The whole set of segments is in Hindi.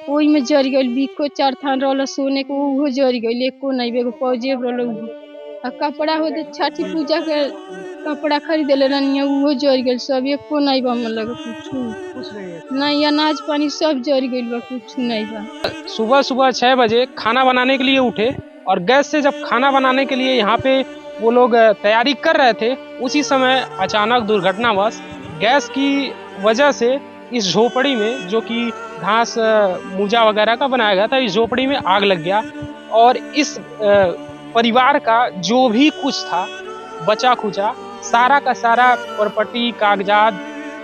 ओही में जर गइल। बिको 4 थान रहल सोने के, उहो जर गइल। एको नहीं एगो पाजेब रहल उहो। आ कपड़ा होदे छठी पूजा के कपड़ा खरीदेले रहनी, उहो जर गइल सब। एको नहीं बा हमर लगे कुछु नहीं। अनाज पानी सब जर गइल बा, कुछ नहीं बा। सुबह सुबह 6 बजे खाना बनाने के लिए उठे और गैस से जब खाना बनाने के लिए यहाँ पे वो लोग तैयारी कर रहे थे, उसी समय अचानक दुर्घटनावश गैस की वजह से इस झोपड़ी में, जो कि घास मूजा वगैरह का बनाया गया था, इस झोपड़ी में आग लग गया। और इस परिवार का जो भी कुछ था बचा खुचा, सारा का सारा प्रॉपर्टी, कागजात,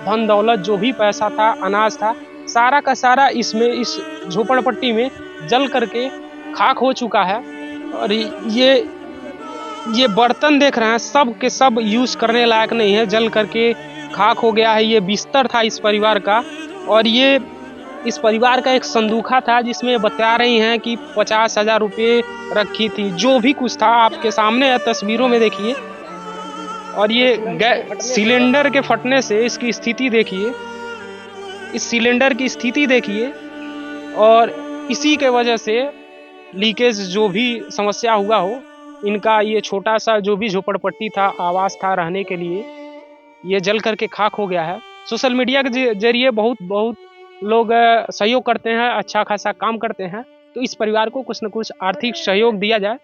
धन दौलत, जो भी पैसा था, अनाज था, सारा का सारा इसमें, इस झोपड़पट्टी में जल करके खाक हो चुका है। और ये बर्तन देख रहे हैं, सब के सब यूज करने लायक नहीं है, जल करके खाक हो गया है। ये बिस्तर था इस परिवार का, और ये इस परिवार का एक संदूखा था जिसमें बता रही हैं कि 50,000 रुपये रखी थी। जो भी कुछ था आपके सामने है, तस्वीरों में देखिए। और ये सिलेंडर के फटने से इसकी स्थिति देखिए, इस सिलेंडर की स्थिति देखिए। और इसी के वजह से लीकेज जो भी समस्या हुआ हो, इनका ये छोटा सा जो भी झोपड़पट्टी था, आवास था रहने के लिए, ये जल करके खाक हो गया है। सोशल मीडिया के जरिए बहुत लोग सहयोग करते हैं, अच्छा खासा काम करते हैं, तो इस परिवार को कुछ न कुछ आर्थिक सहयोग दिया जाए।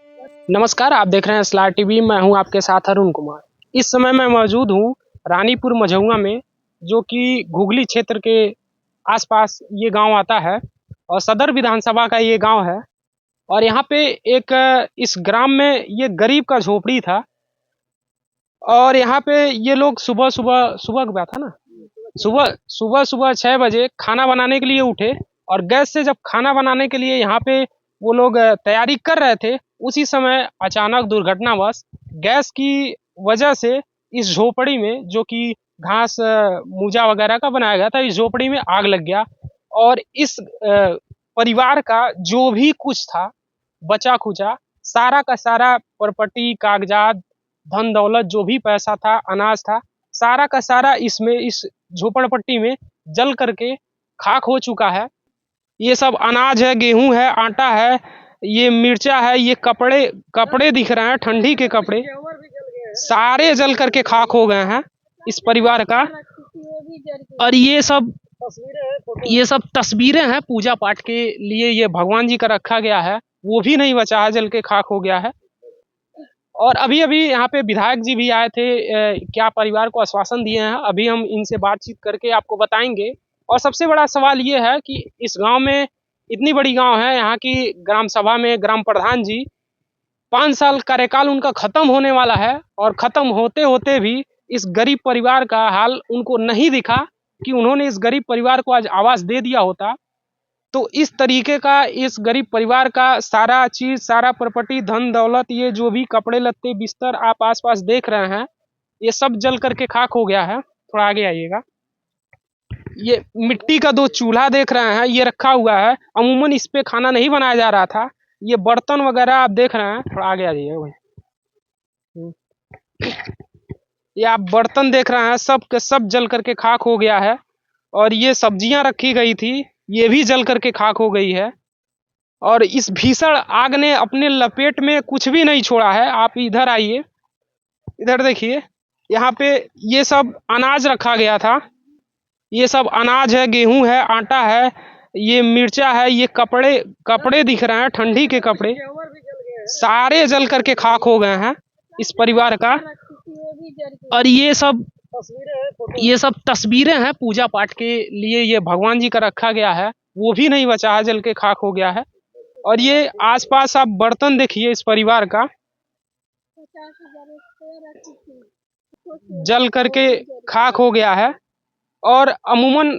नमस्कार, आप देख रहे हैं स्टार टीवी, मैं हूं आपके साथ अरुण कुमार। इस समय मैं मौजूद हूं रानीपुर मझौआ में, जो कि घुघली क्षेत्र के आसपास ये गांव आता है और सदर विधानसभा का ये गांव है। और यहाँ पे एक इस ग्राम में ये गरीब का झोपड़ी था। और यहाँ पे ये लोग सुबह सुबह की बात है ना, सुबह 6 बजे खाना बनाने के लिए उठे और गैस से जब खाना बनाने के लिए यहाँ पे वो लोग तैयारी कर रहे थे, उसी समय अचानक दुर्घटनावश गैस की वजह से इस झोपड़ी में, जो कि घास मूजा वगैरह का बनाया गया था, इस झोपड़ी में आग लग गया। और इस परिवार का जो भी कुछ था बचा खुचा, सारा का सारा प्रॉपर्टी, कागजात, धन दौलत, जो भी पैसा था, अनाज था, सारा का सारा इसमें, इस झोपड़पट्टी में जल करके खाक हो चुका है। ये सब अनाज है, गेहूं है, आटा है, ये मिर्चा है, ये कपड़े दिख रहे हैं, ठंडी के कपड़े सारे जल करके खाक हो गए हैं इस परिवार का। और ये सब तस्वीरें हैं पूजा पाठ के लिए, ये भगवान जी का रखा गया है, वो भी नहीं बचा है, जल के खाक हो गया है। और अभी यहाँ पे विधायक जी भी आए थे, क्या परिवार को आश्वासन दिए हैं, अभी हम इनसे बातचीत करके आपको बताएंगे। और सबसे बड़ा सवाल ये है कि इस गांव में, इतनी बड़ी गांव है, यहाँ की ग्राम सभा में ग्राम प्रधान जी, 5 साल कार्यकाल उनका खत्म होने वाला है, और खत्म होते होते भी इस गरीब परिवार का हाल उनको नहीं दिखा कि उन्होंने इस गरीब परिवार को आज आवास दे दिया होता। तो इस तरीके का इस गरीब परिवार का सारा चीज, सारा प्रॉपर्टी, धन दौलत, ये जो भी कपड़े लत्ते, बिस्तर आप आसपास देख रहे हैं, ये सब जल करके खाक हो गया है। थोड़ा आगे आइएगा। ये मिट्टी का 2 चूल्हा देख रहे हैं, ये रखा हुआ है। अमूमन इस पे खाना नहीं बनाया जा रहा था। ये बर्तन वगैरह आप देख रहे हैं, थोड़ा आगे आ जाइए भाई। ये आप बर्तन देख रहे हैं, सब के सब जल करके खाक हो गया है। और ये सब्जियां रखी गई थी, ये भी जल करके खाक हो गई है। और इस भीषण आग ने अपने लपेट में कुछ भी नहीं छोड़ा है। आप इधर आइए, इधर देखिए, यहाँ पे ये सब अनाज रखा गया था, ये सब अनाज है, गेहूं है, आटा है, ये मिर्चा है, ये कपड़े दिख रहे हैं, ठंडी के कपड़े सारे जल करके खाक हो गए हैं इस परिवार का। और ये सब तस्वीरें हैं पूजा पाठ के लिए, ये भगवान जी का रखा गया है, वो भी नहीं बचा है, जल के खाक हो गया है। और ये आसपास आप बर्तन देखिए इस परिवार का, जल करके खाक हो गया है। और अमूमन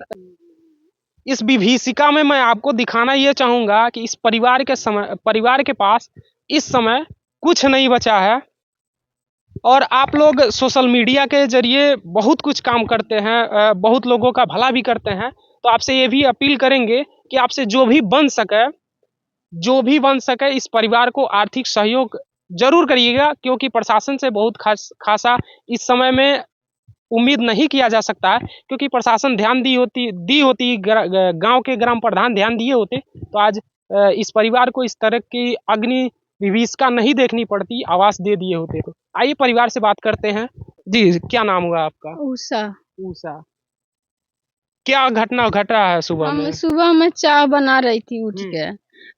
इस विभीषिका में मैं आपको दिखाना ये चाहूंगा कि इस परिवार के पास इस समय कुछ नहीं बचा है। और आप लोग सोशल मीडिया के जरिए बहुत कुछ काम करते हैं, बहुत लोगों का भला भी करते हैं, तो आपसे ये भी अपील करेंगे कि आपसे जो भी बन सके इस परिवार को आर्थिक सहयोग जरूर करिएगा, क्योंकि प्रशासन से बहुत खासा इस समय में उम्मीद नहीं किया जा सकता है, क्योंकि प्रशासन ध्यान दी होती गांव के ग्राम प्रधान ध्यान दिए होते तो आज इस परिवार को इस तरह की अग्नि विभीषिका नहीं देखनी पड़ती, आवास दे दिए होते। तो आइए परिवार से बात करते हैं। जी, क्या नाम हुआ आपका? उषा। उषा, क्या घटना घटा है सुबह हम में? सुबह में चाय बना रही थी उठ के,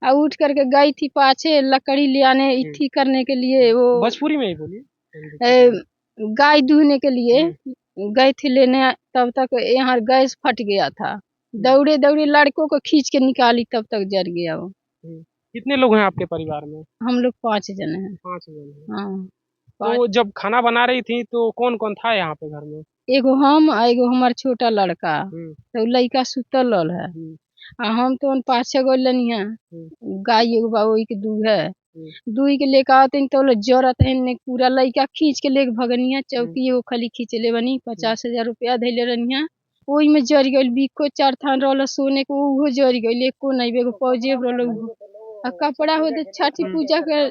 और उठ करके गई थी पाछे लकड़ी ले आने इठी करने के लिए, वो भोजपुरी में ही बोलिए। गाय दूहने के लिए गई थी लेने, तब तक यहाँ गैस फट गया था। दौड़े दौड़े लड़कों को खींच के निकाली, तब तक जल गया वो। कितने लोग हैं आपके परिवार में? हम लोग 5 जने हैं। 5 जन हैं। हाँ, तो जब खाना बना रही थी तो कौन कौन था यहाँ पे घर में? एगो हम आ एगो हमार छोटा लड़का, तो लड़का सुतल रहल है, आ हम तो 5-6 गो लनिया गाय एगो बा वही के दूध है, दूध के लेके आते तो जरत है पूरा, लड़का खींच के लेके भगनिया चौकी एगो खाली खींच ले बनी, 50,000 रुपया धैले रनिया, ओही में जर गइल। बिको 4 थान रहल सोने के, उहो जर गइल, एको नहीं एगो पौजेब रहल उहो। आ कपड़ा होते छठी पूजा के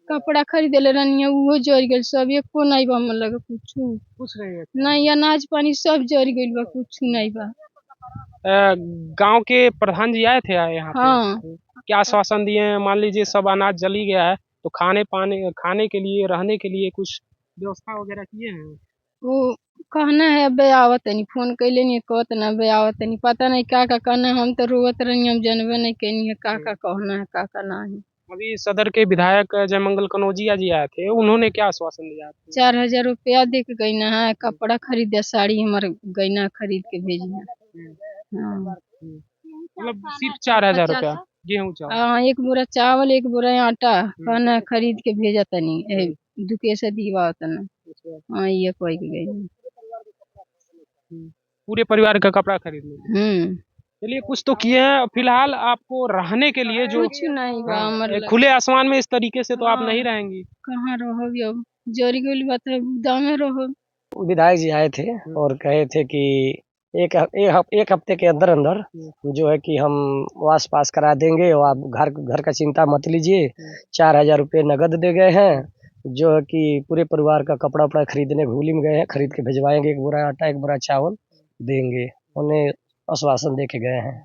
कपड़ा खरीदेले रहनिया, उहो जर गइल सब, एको नहीं बा हम लगे कुछ नहीं, अनाज पानी सब जर गइल बा, कुछ नहीं बा। गांव के प्रधान जी आए थे यहाँ पे? हाँ। क्या आश्वासन दिए हैं? मान लीजिए सब अनाज जली गया है तो खाने के लिए, रहने के लिए कुछ व्यवस्था वगैरह किए हैं? वो कहना है अब आवत नहीं, फोन कैले नहीं, कहत ना अब आवत नहीं, पता नहीं का कहना है, हम तो रोवत रही, हम जानबे नहीं कैनी है का कहना है का नहीं। अभी सदर के विधायक जयमंगल कनौजिया जी आए थे, उन्होंने क्या आश्वासन दिया? 4,000 रुपया दे के गई ना है, कपड़ा खरीदे, साड़ी हमारे गईना खरीद के भेजी है। मतलब सिर्फ 4,000 रुपया? गेहूँ चावल? हाँ, 1 बोरा चावल, 1 बोरा आटा कहना खरीद के भेजा तनी, दुके से दीवा तना। हाँ, ये कोई के गई। पूरे परिवार का कपड़ा खरीदने। चलिए, कुछ तो किए हैं। फिलहाल आपको रहने के लिए जो कुछ नहीं बा, खुले आसमान में इस तरीके से तो आप नहीं रहेंगी। कहाँ रहोगे अब, जरी गइल बात है, दामे रहो। विधायक जी आए थे और कहे थे कि एक हफ्ते के अंदर अंदर जो है कि हम वास पास करा देंगे और आप घर का चिंता मत लीजिए। 4,000 रुपये नगद दे गए हैं, जो है कि पूरे परिवार का कपड़ा उपड़ा खरीदने हुली में गए हैं, खरीद के भिजवाएंगे। 1 बोरा आटा, 1 बोरा चावल देंगे, उन्हें आश्वासन दे के गए हैं।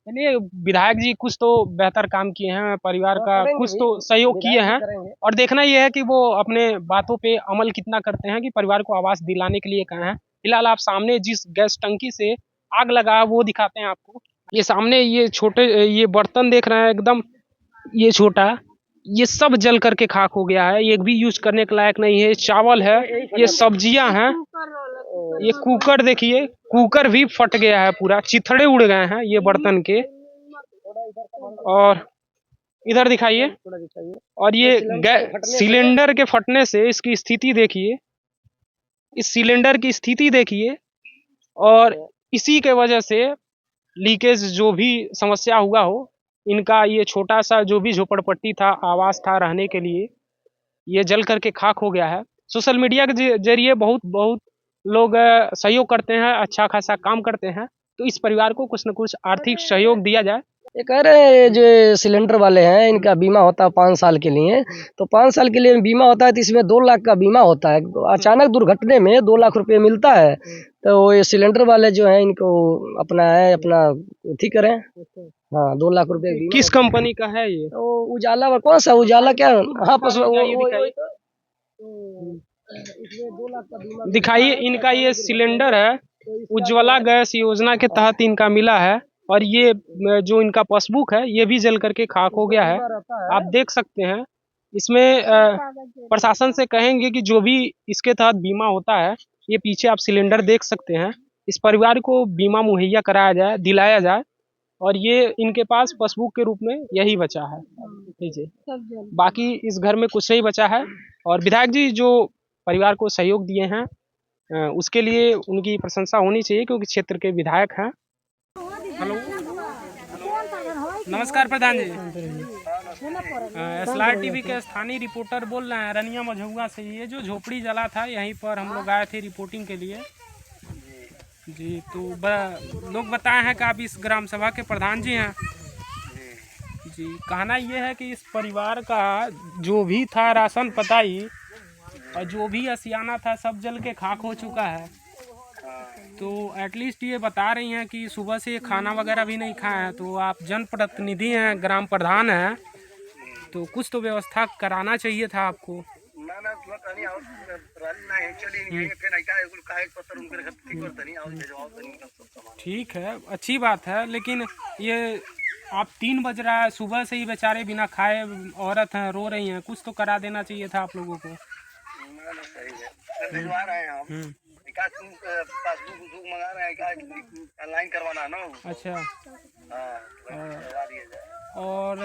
चलिए, विधायक जी कुछ तो बेहतर काम किए हैं, परिवार का कुछ तो सहयोग किए हैं, और देखना यह है कि वो अपने बातों पे अमल कितना करते हैं कि परिवार को आवास दिलाने के लिए कहा है। फिलहाल आप सामने जिस गैस टंकी से आग लगा वो दिखाते हैं आपको। ये सामने ये बर्तन देख रहे हैं, एकदम ये छोटा, ये सब जल करके खाक हो गया है, ये भी यूज करने के लायक नहीं है। चावल है, ये सब्जियां हैं, ये कुकर देखिए, कुकर भी फट गया है, पूरा चिथड़े उड़ गए हैं ये बर्तन के। और इधर दिखाइए, और ये सिलेंडर के फटने से इसकी स्थिति देखिए, इस सिलेंडर की स्थिति देखिए, और इसी के वजह से लीकेज जो भी समस्या हुआ हो, इनका ये छोटा सा जो भी झोपड़पट्टी था, आवास था रहने के लिए, ये जल करके खाक हो गया है। सोशल मीडिया के जरिए बहुत लोग सहयोग करते हैं, अच्छा खासा काम करते हैं, तो इस परिवार को कुछ न कुछ आर्थिक सहयोग दिया जाए। ये कह रहे हैं जो सिलेंडर वाले हैं, इनका बीमा होता है 5 साल के लिए, तो 5 साल के लिए बीमा होता है, तो इसमें 2 लाख का बीमा होता है। अचानक दुर्घटने में 2 लाख रुपए मिलता है, तो ये सिलेंडर वाले जो हैं इनको अपना ठीक करें। हाँ, 2 लाख रुपए। किस कंपनी का है ये? तो उजाला, कौन सा उजाला क्या? हाँ, इसमें 2 लाख का बीमा दिखाइए। इनका ये सिलेंडर है, उज्ज्वला गैस योजना के तहत इनका मिला है, और ये जो इनका पासबुक है ये भी जल करके खाक हो गया है, आप देख सकते हैं। इसमें प्रशासन से कहेंगे कि जो भी इसके तहत बीमा होता है, ये पीछे आप सिलेंडर देख सकते हैं, इस परिवार को बीमा मुहैया कराया जाए, दिलाया जाए, और ये इनके पास पासबुक के रूप में यही बचा है। लीजिए, बाकी इस घर में कुछ नहीं बचा है। और विधायक जी जो परिवार को सहयोग दिए हैं, उसके लिए उनकी प्रशंसा होनी चाहिए, क्योंकि क्षेत्र के विधायक हैं। हेलो, नमस्कार प्रधान जी। SLR टीवी के स्थानीय रिपोर्टर बोल रहे हैं, रनिया मझौआ से। ये जो झोपड़ी जला था, यहीं पर हम लोग आए थे रिपोर्टिंग के लिए जी। तो लोग बताए हैं कि आप इस ग्राम सभा के प्रधान जी हैं जी। कहना ये है कि इस परिवार का जो भी था राशन पताई, और जो भी आशियाना था सब जल के खाक हो चुका है। तो एटलीस्ट ये बता रही हैं कि सुबह से खाना वगैरह भी नहीं खाए हैं। तो आप जनप्रतिनिधि हैं, ग्राम प्रधान हैं, तो कुछ तो व्यवस्था कराना चाहिए था आपको। ठीक है, अच्छी बात है, लेकिन ये आप 3 बज रहा है, सुबह से ही बेचारे बिना खाए औरत हैं, रो रही हैं, कुछ तो करा देना चाहिए था आप लोगों को। भिजवा रहे हैं हम। पासबुक मंगा रहे हैं, ऑनलाइन करवाना ना। अच्छा, करवा दिया जाए। और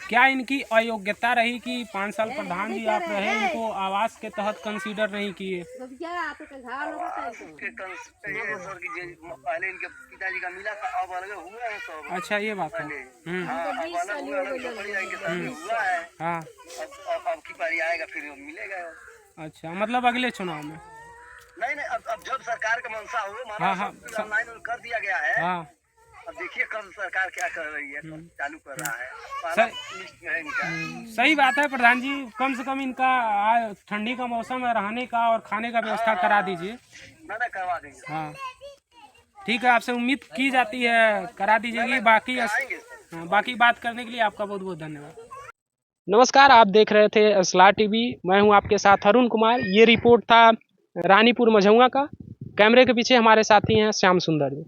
क्या इनकी अयोग्यता रही कि 5 साल प्रधान जी आप रहे, इनको आवास के तहत कंसीडर नहीं किए? पहले इनके पिताजी का मिला था, अब अलग हुआ है सब। अच्छा, ये बात है। हुआ है। हाँ, अब की बारी आएगा फिर मिलेगा। अच्छा, मतलब अगले चुनाव में? नहीं, अब जब सरकार का मंशा हो, हाँ, ऑनलाइन कर दिया गया है। हाँ, अब देखिए कब सरकार क्या कर रही है, चालू कर रहा है। लिस्ट में है इनका। सही बात है प्रधान जी, कम से कम इनका ठंडी का मौसम है, रहने का और खाने का व्यवस्था करा दीजिए। ना करवा देंगे। हाँ, ठीक है, आपसे उम्मीद की जाती है करा दीजिएगी। बाकी बात करने के लिए आपका बहुत बहुत धन्यवाद। नमस्कार, आप देख रहे थे असलार टीवी। मैं हूं आपके साथ अरुण कुमार। ये रिपोर्ट था रानीपुर मझौआ का। कैमरे के पीछे हमारे साथी हैं श्याम सुंदर जी।